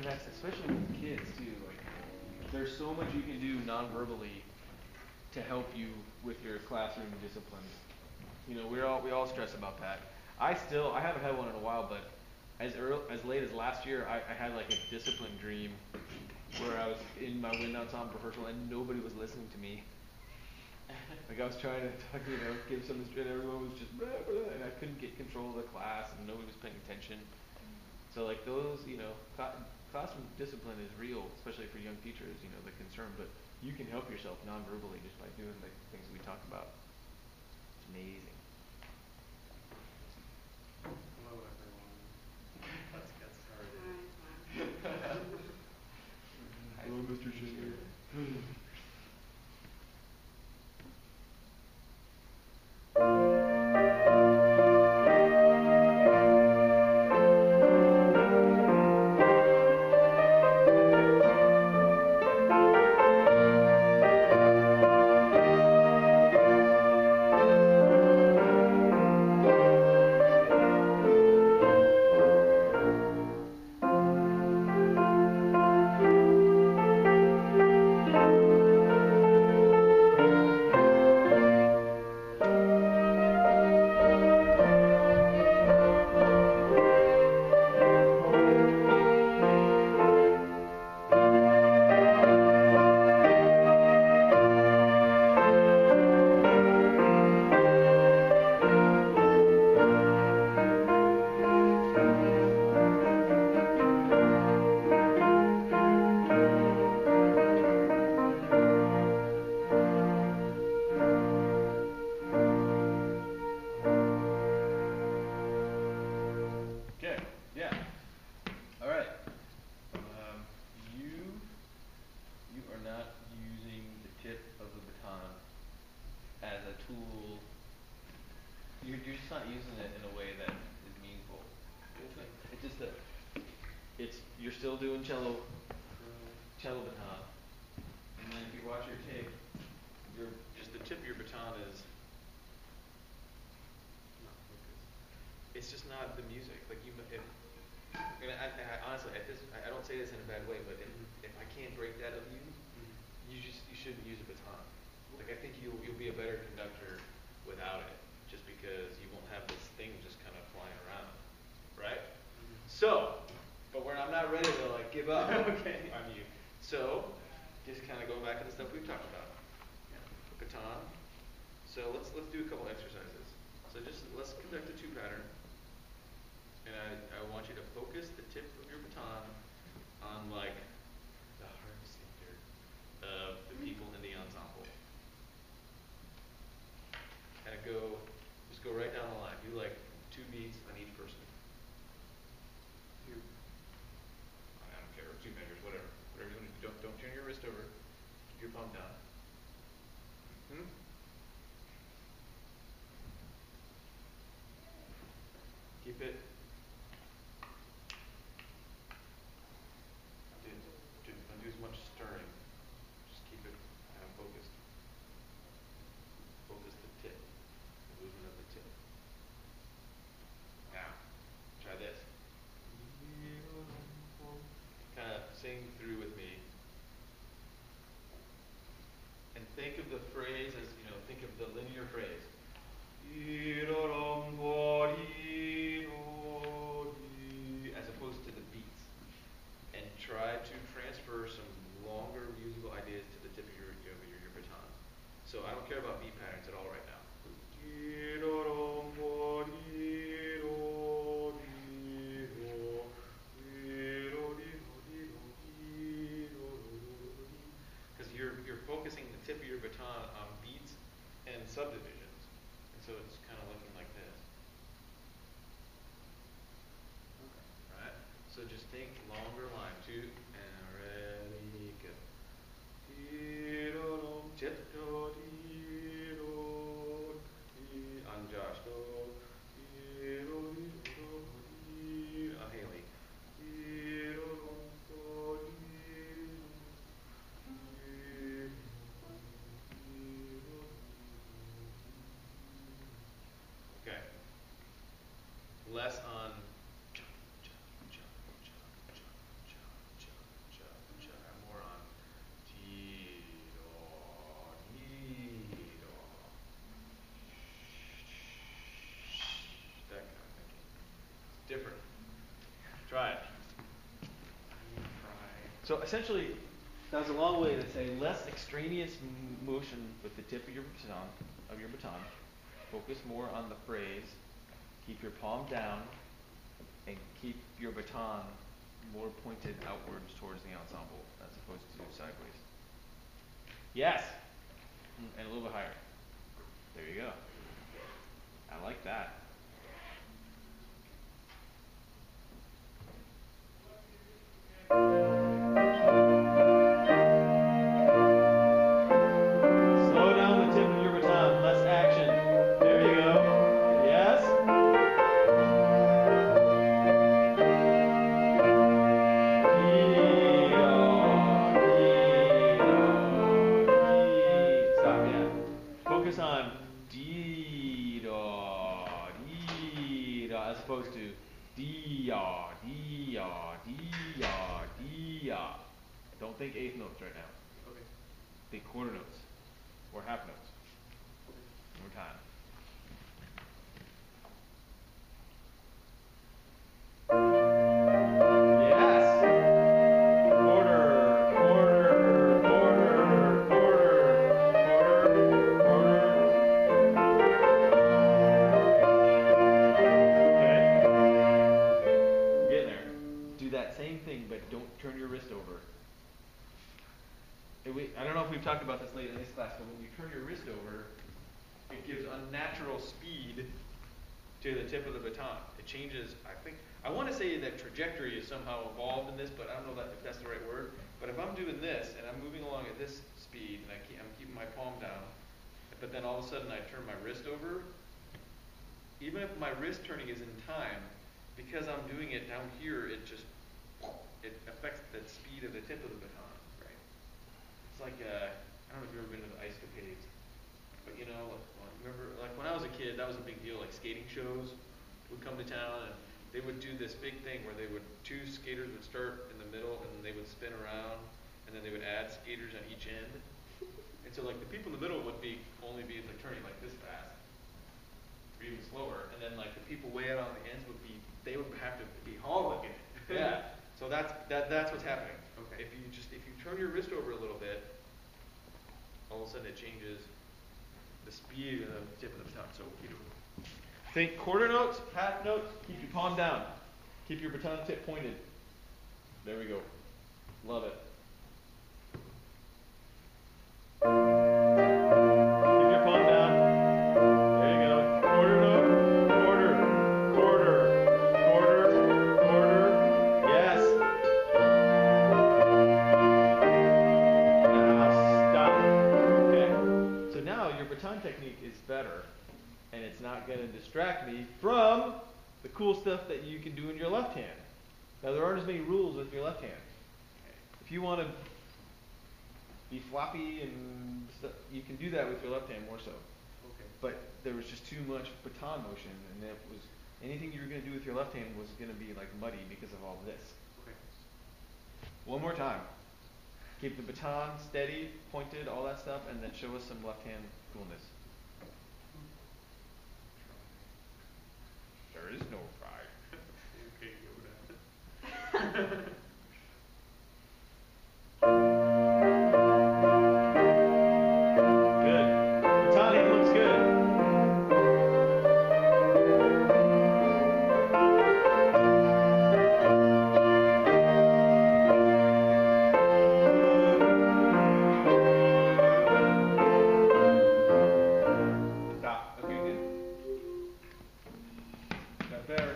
And that's especially with kids too. Like, there's so much you can do non-verbally to help you with your classroom disciplines. You know, we all stress about that. I haven't had one in a while, but as late as last year, I had like a discipline dream where I was in my wind ensemble rehearsal and nobody was listening to me. Like I was trying to give some, and everyone was just blah, blah, and I couldn't get control of the class, and nobody was paying attention. So like those, classroom discipline is real, especially for young teachers. You know, the concern, but you can help yourself non-verbally just by doing the things we talked about. It's amazing. Hello, everyone. Let's get started. Hello, Mr. Schindler. You're still doing cello baton. And then if you watch your tape, just the tip of your baton is Not focused. it's just not the music. Like I honestly, I don't say this in a bad way, but if I can't break that of you, you shouldn't use a baton. Like I think you'll be a better conductor without it, just because you won't have this thing just kind of flying around, right? So, but I'm not ready to like give up on you. So, just kind of going back to the stuff we've talked about. Baton. So let's do a couple exercises. So let's conduct a 2 pattern. And I want you to focus the tip of your baton on like the heart center of the people in the ensemble. And just go right down the line. Do like 2 beats on each person. I don't care, 2 measures, whatever you want to do. Don't turn your wrist over. Keep your palm down. Keep it. Don't do as much stirring. Just keep it kind of focused. Focus the tip. The movement of the tip. Now, try this. Kind of sing through with me. And think of the phrase as, think of the linear phrase. As opposed to the beats. And try to transfer some longer musical ideas to the tip of your baton. So I don't care about beat patterns at all right now. Because you're focusing the tip of your baton on beats and subdivisions. And so it's kind of looking like this. Right? So just think longer line. 2 and ready, go. Tip. On Josh. On Haley. Okay. Less on So essentially, that was a long way to say less extraneous motion with the tip of your baton. Focus more on the phrase. Keep your palm down, and keep your baton more pointed outwards towards the ensemble as opposed to sideways. Yes, and a little bit higher. There you go. I like that. Slow down the tip of your baton, less action. There you go. Yes. Stop, yeah. Focus on dee-daw, dee-daw, as opposed to dee-yaw, dee-yaw, dee-yaw, dee-yaw. Don't think eighth notes right now. Okay. Think quarter notes or half notes. One more time. Yes. Quarter, quarter, quarter, quarter, quarter, quarter. Okay. Get there. Do that same thing, but don't turn your wrist over. I don't know if we've talked about this late in this class, but when you turn your wrist over, it gives unnatural speed to the tip of the baton. It changes, I want to say that trajectory is somehow involved in this, but I don't know if that's the right word. But if I'm doing this, and I'm moving along at this speed, and I'm keeping my palm down, but then all of a sudden I turn my wrist over, even if my wrist turning is in time, because I'm doing it down here, it affects the speed of the tip of the baton, right? It's like, I don't know if you've ever been to the ice capades, but you know, remember, like when I was a kid, that was a big deal. Like skating shows would come to town, and they would do this big thing where two skaters would start in the middle, and they would spin around, and then they would add skaters on each end. And so like the people in the middle would only be like turning like this fast, or even slower, and then like the people way out on the ends would have to be hauling it. Yeah. So that's what's happening. Okay. If you turn your wrist over a little bit, all of a sudden it changes the speed of the tip of the baton. So think quarter notes, half notes, keep your palm down. Keep your baton tip pointed. There we go. Love it. Keep your palm down. There you go. Quarter note, quarter, quarter, quarter, quarter. Yes. Now stop. Okay. So now your baton technique is better. And it's not going to distract me from the cool stuff that you can do in your left hand. Now, there aren't as many rules with your left hand. If you want to be floppy and stuff, you can do that with your left hand more so. Okay. But there was just too much baton motion, and anything you were going to do with your left hand was going to be like muddy because of all this. Okay. One more time. Keep the baton steady, pointed, all that stuff, and then show us some left hand coolness. There is no pride. Okay, Yoda. Good. Baton hand looks good. Stop. Okay, good. Got better.